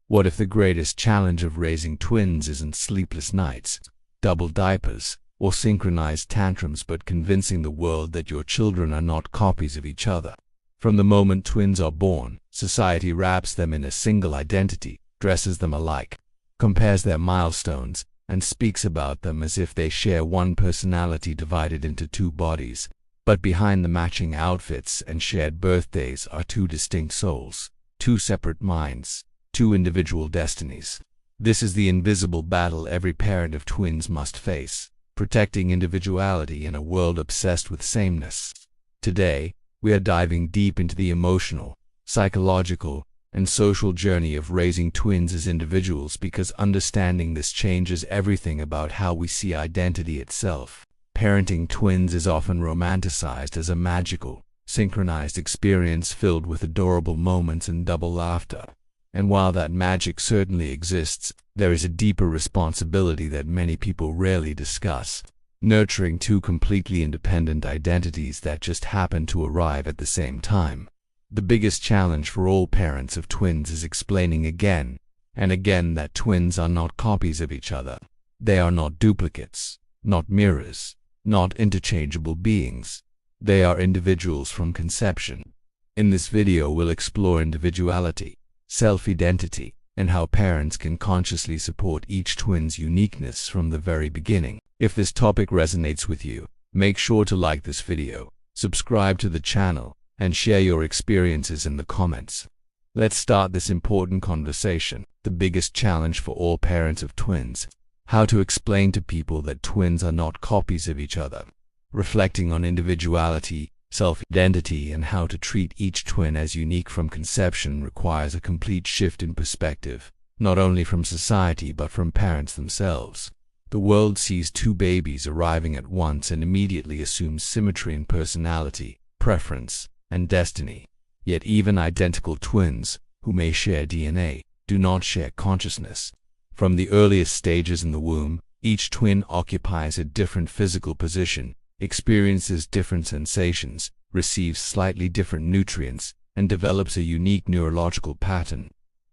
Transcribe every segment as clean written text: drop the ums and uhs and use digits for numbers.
What if the greatest challenge of raising twins isn't sleepless nights, double diapers, or synchronized tantrums, but convincing the world that your children are not copies of each other? From the moment twins are born, society wraps them in a single identity, dresses them alike, compares their milestones, and speaks about them as if they share one personality divided into two bodies. But behind the matching outfits and shared birthdays are two distinct souls, two separate minds, two individual destinies. This is the invisible battle every parent of twins must face, protecting individuality in a world obsessed with sameness. Today, we are diving deep into the emotional, psychological, and social journey of raising twins as individuals, because understanding this changes everything about how we see identity itself. Parenting twins is often romanticized as a magical, synchronized experience filled with adorable moments and double laughter. And while that magic certainly exists, there is a deeper responsibility that many people rarely discuss: nurturing two completely independent identities that just happen to arrive at the same time. The biggest challenge for all parents of twins is explaining again and again that twins are not copies of each other. They are not duplicates, not mirrors, not interchangeable beings. They are individuals from conception. In this video, we'll explore individuality, self-identity, and how parents can consciously support each twin's uniqueness from the very beginning. If this topic resonates with you, make sure to like this video, subscribe to the channel, and share your experiences in the comments. Let's start this important conversation. The biggest challenge for all parents of twins: how to explain to people that twins are not copies of each other. Reflecting on individuality, self-identity, and how to treat each twin as unique from conception requires a complete shift in perspective, not only from society but from parents themselves. The world sees two babies arriving at once and immediately assumes symmetry in personality, preference, and destiny. Yet even identical twins, who may share DNA, do not share consciousness. From the earliest stages in the womb, each twin occupies a different physical position, experiences different sensations, receives slightly different nutrients, and develops a unique neurological pattern.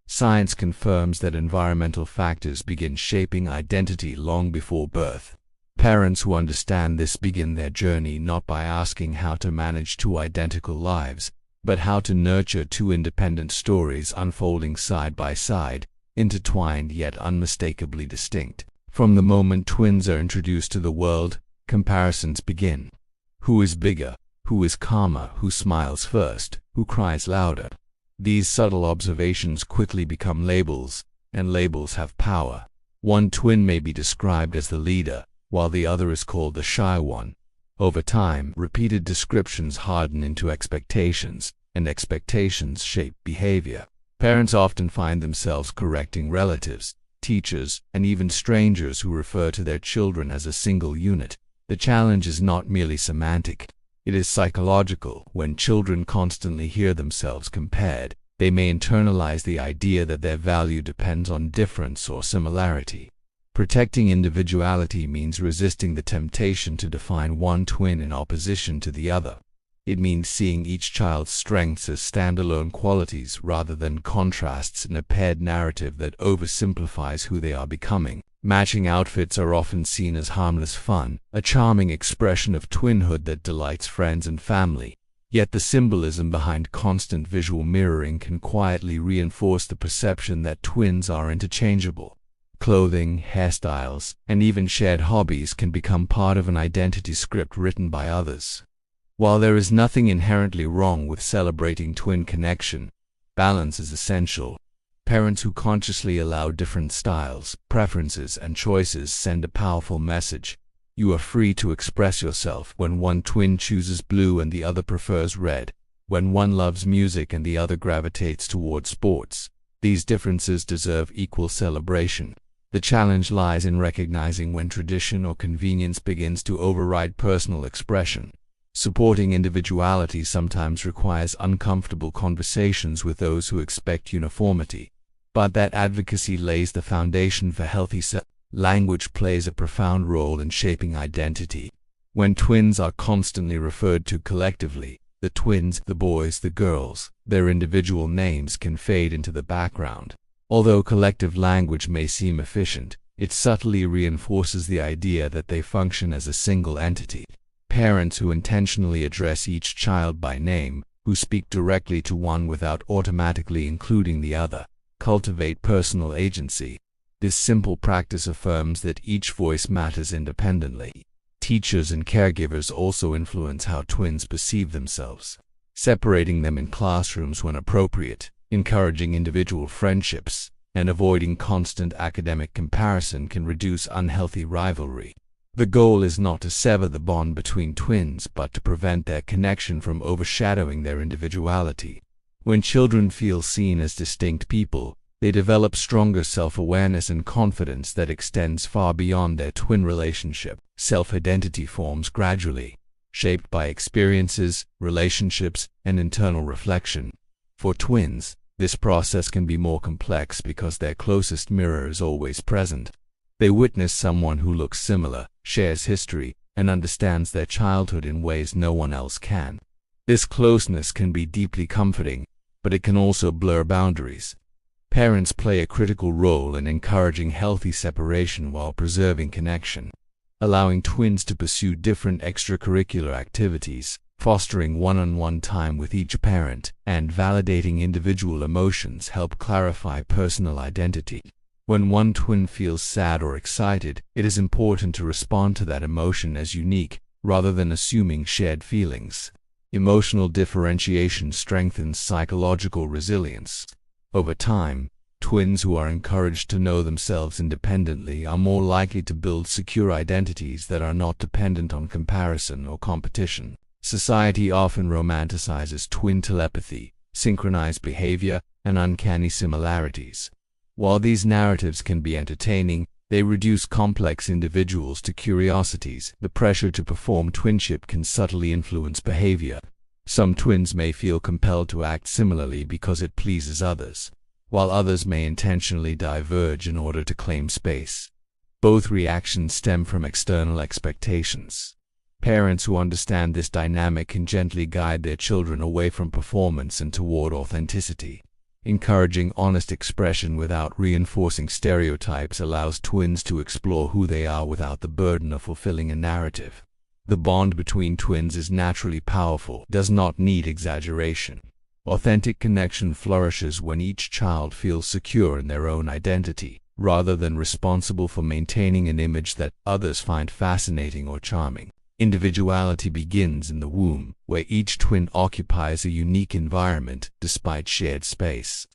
Science confirms that environmental factors begin shaping identity long before birth. Parents who understand this begin their journey not by asking how to manage two identical lives, but how to nurture two independent stories unfolding side by side, intertwined yet unmistakably distinct. From the moment twins are introduced to the world, comparisons begin. Who is bigger? Who is calmer? Who smiles first? Who cries louder? These subtle observations quickly become labels, and labels have power. One twin may be described as the leader, while the other is called the shy one. Over time, repeated descriptions harden into expectations, and expectations shape behavior. Parents often find themselves correcting relatives, teachers, and even strangers who refer to their children as a single unit. The challenge is not merely semantic, it is psychological. When children constantly hear themselves compared, they may internalize the idea that their value depends on difference or similarity. Protecting individuality means resisting the temptation to define one twin in opposition to the other. It means seeing each child's strengths as standalone qualities rather than contrasts in a paired narrative that oversimplifies who they are becoming. Matching outfits are often seen as harmless fun, a charming expression of twinhood that delights friends and family. Yet the symbolism behind constant visual mirroring can quietly reinforce the perception that twins are interchangeable. Clothing, hairstyles, and even shared hobbies can become part of an identity script written by others. While there is nothing inherently wrong with celebrating twin connection, balance is essential. Parents who consciously allow different styles, preferences, and choices send a powerful message. You are free to express yourself when one twin chooses blue and the other prefers red, when one loves music and the other gravitates towards sports. These differences deserve equal celebration. The challenge lies in recognizing when tradition or convenience begins to override personal expression. Supporting individuality sometimes requires uncomfortable conversations with those who expect uniformity, but that advocacy lays the foundation for healthy language plays a profound role in shaping identity. When twins are constantly referred to collectively, the twins, the boys, the girls, their individual names can fade into the background. Although collective language may seem efficient, it subtly reinforces the idea that they function as a single entity. Parents who intentionally address each child by name, who speak directly to one without automatically including the other, cultivate personal agency. This simple practice affirms that each voice matters independently. Teachers and caregivers also influence how twins perceive themselves, separating them in classrooms when appropriate, encouraging individual friendships, and avoiding constant academic comparison can reduce unhealthy rivalry. The goal is not to sever the bond between twins, but to prevent their connection from overshadowing their individuality. When children feel seen as distinct people, they develop stronger self-awareness and confidence that extends far beyond their twin relationship. Self-identity forms gradually, shaped by experiences, relationships, and internal reflection. For twins, this process can be more complex because their closest mirror is always present. They witness someone who looks similar, shares history, and understands their childhood in ways no one else can. This closeness can be deeply comforting, but it can also blur boundaries. Parents play a critical role in encouraging healthy separation while preserving connection, allowing twins to pursue different extracurricular activities, fostering one-on-one time with each parent, and validating individual emotions help clarify personal identity. When one twin feels sad or excited, it is important to respond to that emotion as unique, rather than assuming shared feelings. Emotional differentiation strengthens psychological resilience. Over time, twins who are encouraged to know themselves independently are more likely to build secure identities that are not dependent on comparison or competition. Society often romanticizes twin telepathy, synchronized behavior, and uncanny similarities. While these narratives can be entertaining, they reduce complex individuals to curiosities. The pressure to perform twinship can subtly influence behavior. Some twins may feel compelled to act similarly because it pleases others, while others may intentionally diverge in order to claim space. Both reactions stem from external expectations. Parents who understand this dynamic can gently guide their children away from performance and toward authenticity. Encouraging honest expression without reinforcing stereotypes allows twins to explore who they are without the burden of fulfilling a narrative. The bond between twins is naturally powerful, does not need exaggeration. Authentic connection flourishes when each child feels secure in their own identity, rather than responsible for maintaining an image that others find fascinating or charming. Individuality begins in the womb, where each twin occupies a unique environment despite shared space.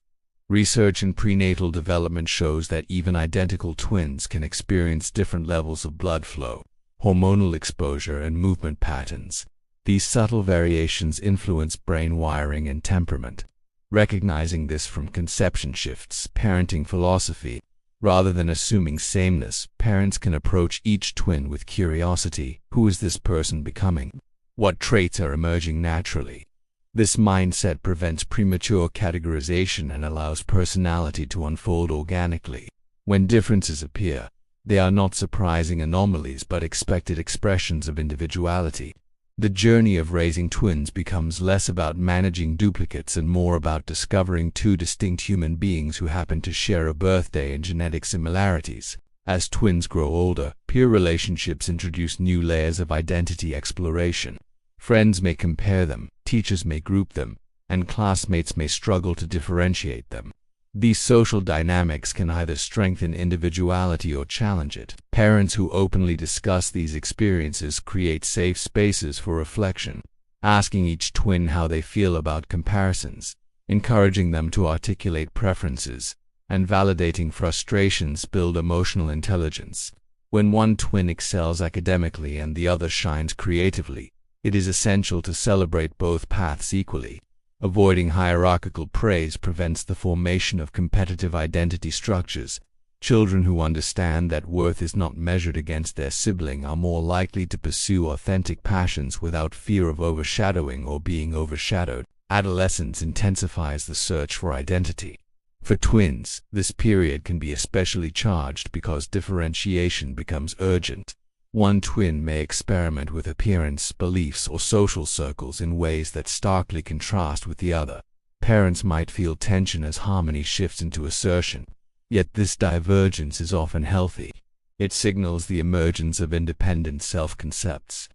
Research in prenatal development shows that even identical twins can experience different levels of blood flow, hormonal exposure, and movement patterns. These subtle variations influence brain wiring and temperament. Recognizing this from conception shifts parenting philosophy. Rather than assuming sameness, parents can approach each twin with curiosity. Who is this person becoming? What traits are emerging naturally? This mindset prevents premature categorization and allows personality to unfold organically. When differences appear, they are not surprising anomalies but expected expressions of individuality. The journey of raising twins becomes less about managing duplicates and more about discovering two distinct human beings who happen to share a birthday and genetic similarities. As twins grow older, peer relationships introduce new layers of identity exploration. Friends may compare them, teachers may group them, and classmates may struggle to differentiate them. These social dynamics can either strengthen individuality or challenge it. Parents who openly discuss these experiences create safe spaces for reflection, asking each twin how they feel about comparisons, encouraging them to articulate preferences, and validating frustrations build emotional intelligence. When one twin excels academically and the other shines creatively, it is essential to celebrate both paths equally. Avoiding hierarchical praise prevents the formation of competitive identity structures. Children who understand that worth is not measured against their sibling are more likely to pursue authentic passions without fear of overshadowing or being overshadowed. Adolescence intensifies the search for identity. For twins, this period can be especially charged because differentiation becomes urgent. One twin may experiment with appearance, beliefs, or social circles in ways that starkly contrast with the other. Parents might feel tension as harmony shifts into assertion, yet this divergence is often healthy. It signals the emergence of independent self-concepts.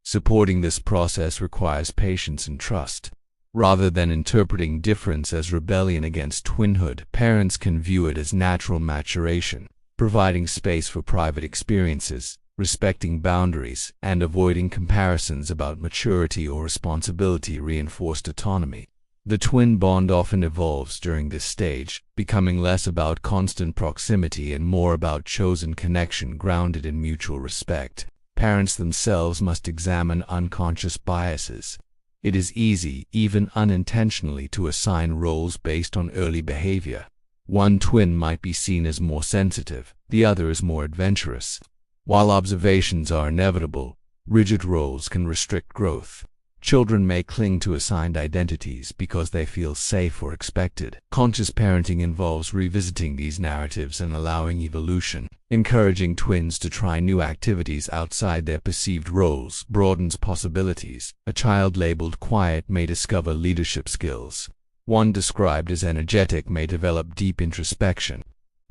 Supporting this process requires patience and trust. Rather than interpreting difference as rebellion against twinhood, parents can view it as natural maturation, providing space for private experiences, respecting boundaries, and avoiding comparisons about maturity or responsibility reinforced autonomy. The twin bond often evolves during this stage, becoming less about constant proximity and more about chosen connection grounded in mutual respect. Parents themselves must examine unconscious biases. It is easy, even unintentionally, to assign roles based on early behavior. One twin might be seen as more sensitive, the other as more adventurous. While observations are inevitable, rigid roles can restrict growth. Children may cling to assigned identities because they feel safe or expected. Conscious parenting involves revisiting these narratives and allowing evolution. Encouraging twins to try new activities outside their perceived roles broadens possibilities. A child labeled quiet may discover leadership skills. One described as energetic may develop deep introspection.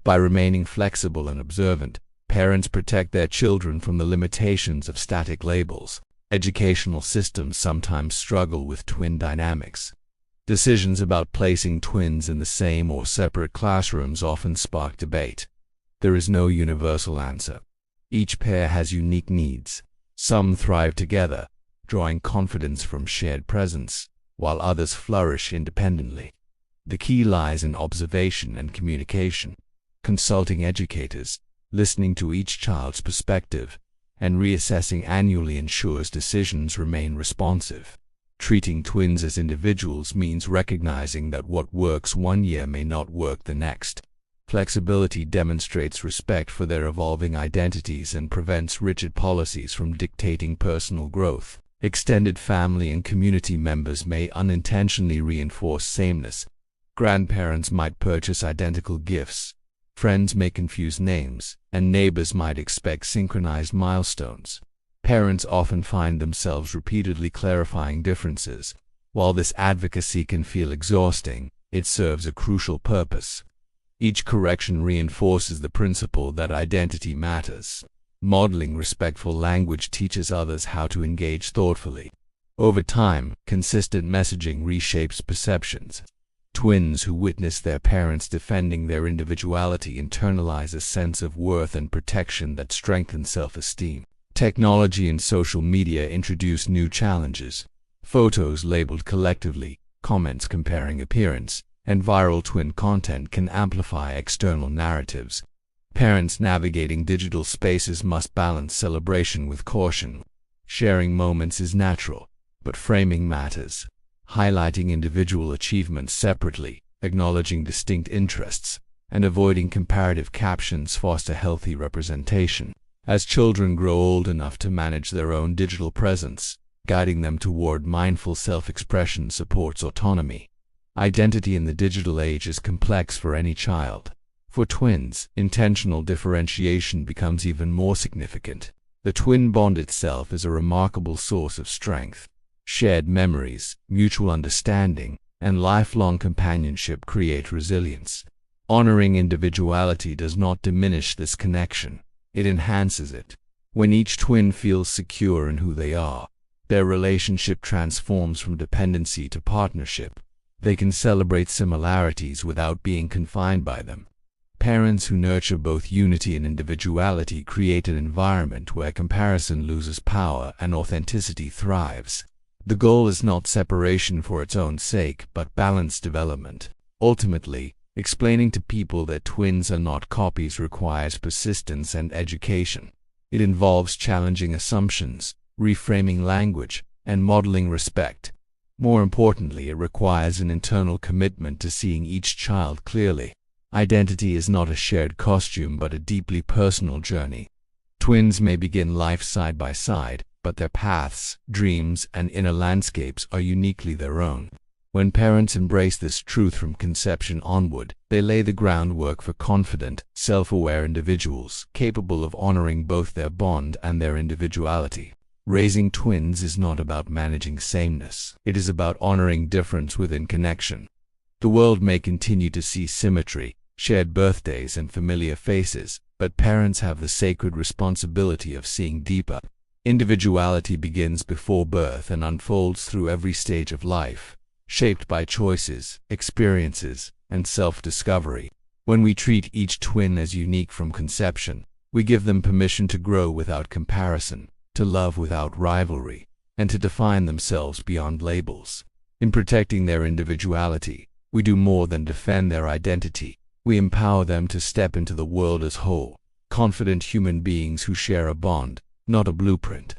By remaining flexible and observant, parents protect their children from the limitations of static labels. Educational systems sometimes struggle with twin dynamics. Decisions about placing twins in the same or separate classrooms often spark debate. There is no universal answer. Each pair has unique needs. Some thrive together, drawing confidence from shared presence, while others flourish independently. The key lies in observation and communication. Consulting educators, listening to each child's perspective, and reassessing annually ensures decisions remain responsive. Treating twins as individuals means recognizing that what works one year may not work the next. Flexibility demonstrates respect for their evolving identities and prevents rigid policies from dictating personal growth. Extended family and community members may unintentionally reinforce sameness. Grandparents might purchase identical gifts. Friends may confuse names, and neighbors might expect synchronized milestones. Parents often find themselves repeatedly clarifying differences. While this advocacy can feel exhausting, it serves a crucial purpose. Each correction reinforces the principle that identity matters. Modeling respectful language teaches others how to engage thoughtfully. Over time, consistent messaging reshapes perceptions. Twins who witness their parents defending their individuality internalize a sense of worth and protection that strengthens self-esteem. Technology and social media introduce new challenges. Photos labeled collectively, comments comparing appearance, and viral twin content can amplify external narratives. Parents navigating digital spaces must balance celebration with caution. Sharing moments is natural, but framing matters. Highlighting individual achievements separately, acknowledging distinct interests, and avoiding comparative captions foster healthy representation. As children grow old enough to manage their own digital presence, guiding them toward mindful self-expression supports autonomy. Identity in the digital age is complex for any child. For twins, intentional differentiation becomes even more significant. The twin bond itself is a remarkable source of strength. Shared memories, mutual understanding, and lifelong companionship create resilience. Honoring individuality does not diminish this connection, it enhances it. When each twin feels secure in who they are, their relationship transforms from dependency to partnership. They can celebrate similarities without being confined by them. Parents who nurture both unity and individuality create an environment where comparison loses power and authenticity thrives. The goal is not separation for its own sake, but balanced development. Ultimately, explaining to people that twins are not copies requires persistence and education. It involves challenging assumptions, reframing language, and modeling respect. More importantly, it requires an internal commitment to seeing each child clearly. Identity is not a shared costume but a deeply personal journey. Twins may begin life side by side, but their paths, dreams, and inner landscapes are uniquely their own. When parents embrace this truth from conception onward, they lay the groundwork for confident, self-aware individuals capable of honoring both their bond and their individuality. Raising twins is not about managing sameness. It is about honoring difference within connection. The world may continue to see symmetry, shared birthdays, and familiar faces, but parents have the sacred responsibility of seeing deeper. Individuality begins before birth and unfolds through every stage of life, shaped by choices, experiences, and self-discovery. When we treat each twin as unique from conception, we give them permission to grow without comparison, to love without rivalry, and to define themselves beyond labels. In protecting their individuality, we do more than defend their identity. We empower them to step into the world as whole, confident human beings who share a bond, not a blueprint.